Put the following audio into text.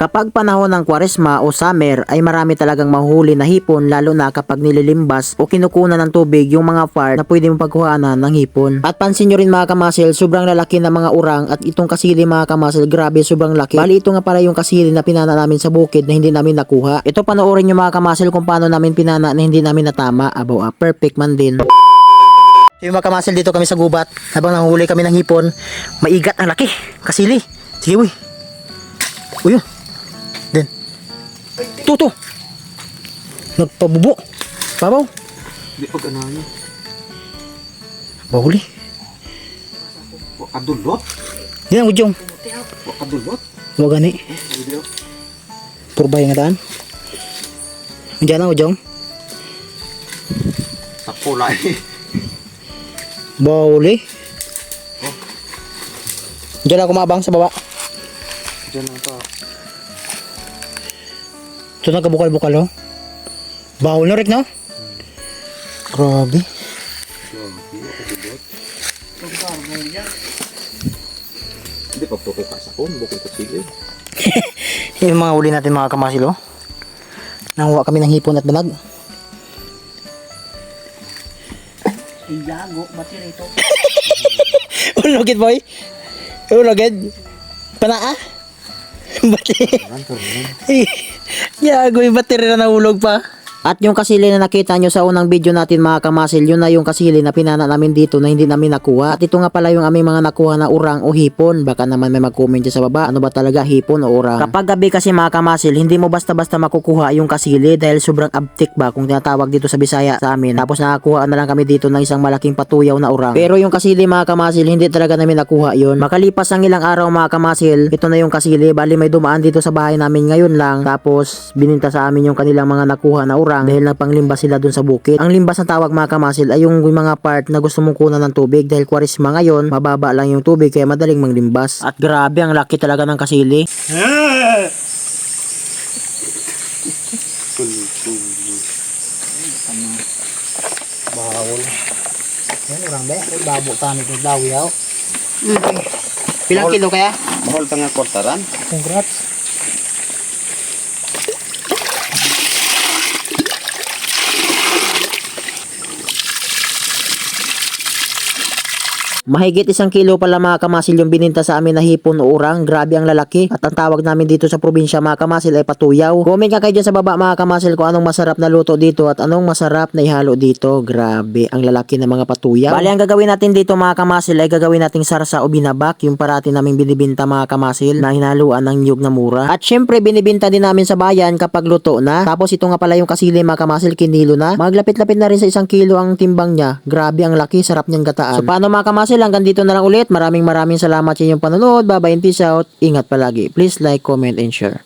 Kapag panahon ng Kwaresma o summer ay marami talagang mahuhuli na hipon, lalo na kapag nililimbas o kinukunan ng tubig yung mga part na pwede mong pagkuhanan ng hipon. At pansin nyo rin mga kamasil, sobrang lalaki ng mga urang at itong kasili mga kamasil, grabe sobrang laki. Bali ito nga pala yung kasili na pinana namin sa bukid na hindi namin nakuha. Ito panoorin nyo mga kamasil kung paano namin pinana na hindi namin natama. Abo, perfect man din. Yung mga kamasil, dito kami sa gubat habang nanghuli kami ng hipon. Maigat ang laki, kasili. Sige uy. Uy yun. Then. Tuto. Nagpabubo. Babaw. Di pag ano niya. Bahuli. Wakadulot. Yan ang ujong. Wakadulot. Huwag gani. Purbay nga daan. Diyan ang ujong. Sa pula eh. Bahuli. Diyan ako mabang sa baba. Diyan lang to. Ito nagkabukal-bukal oh. Bahol na rin no? Grabe. Hindi pa puro ka sa kun. Bukong kasili. Yung mga huli natin mga kamasil oh. Nanguha kami ng hipon at banag. Ilago, ba't yun ito? Ulogid boy. Ulogid. Panaa. Bati. Yago yung battery na nahulog pa. At yung kasili na nakita nyo sa unang video natin mga kamasil, yun na yung kasili na pinana namin dito na hindi namin nakuha. At ito nga pala yung aming mga nakuha na urang o hipon. Baka naman may mag-comment dyan sa baba, ano ba talaga hipon o urang. Kapag gabi kasi mga kamasil, hindi mo basta-basta makukuha yung kasili dahil sobrang abtik ba kung tinatawag dito sa Bisaya sa amin. Tapos nakakuha na lang kami dito ng isang malaking patuyaw na urang. Pero yung kasili mga kamasil, hindi talaga namin nakuha yun. Makalipas ang ilang araw mga kamasil, ito na yung kasili. Bali may dumaan dito sa bahay namin ngayon lang. Tapos bininta sa amin yung kanilang mga nakuha na urang dahil nagpanglimbas sila dun sa bukit. Ang limbas na tawag mga kamasil ay yung mga part na gusto mong kunan ng tubig dahil Kwaresma ngayon, mababa lang yung tubig kaya madaling manglimbas. At grabe ang laki talaga ng kasili. Bawol. Yan urang ba? Babo tani to dawiyaw. Pilang kilo kaya? Mahal tanga kortaran. Congrats. Mahigit 1 kilo pala mga kamasil yung bininta sa amin na hipon o urang. Grabe ang lalaki. At ang tawag namin dito sa probinsya mga kamasil ay patuyaw. Comment ka kayo dyan sa baba mga kamasil kung anong masarap na luto dito at anong masarap na ihalo dito. Grabe ang lalaki ng mga patuyaw. Bali ang gagawin natin dito mga kamasil ay gagawin nating sarsa o binabak. Yung parati namin binibinta mga kamasil na hinaluan ng niyog na mura. At syempre binibinta din namin sa bayan kapag luto na. Tapos ito nga pala yung kasili mga kamasil, kinilo na. Maglapit-lapit na rin sa 1 kilo ang timbang niya. Grabe ang laki, sarap niyang gataan. So paano mga kamasil, hanggang dito na lang ulit. Maraming salamat sa inyong panonood. Bye bye and peace out. Ingat palagi. Please like, comment, and share.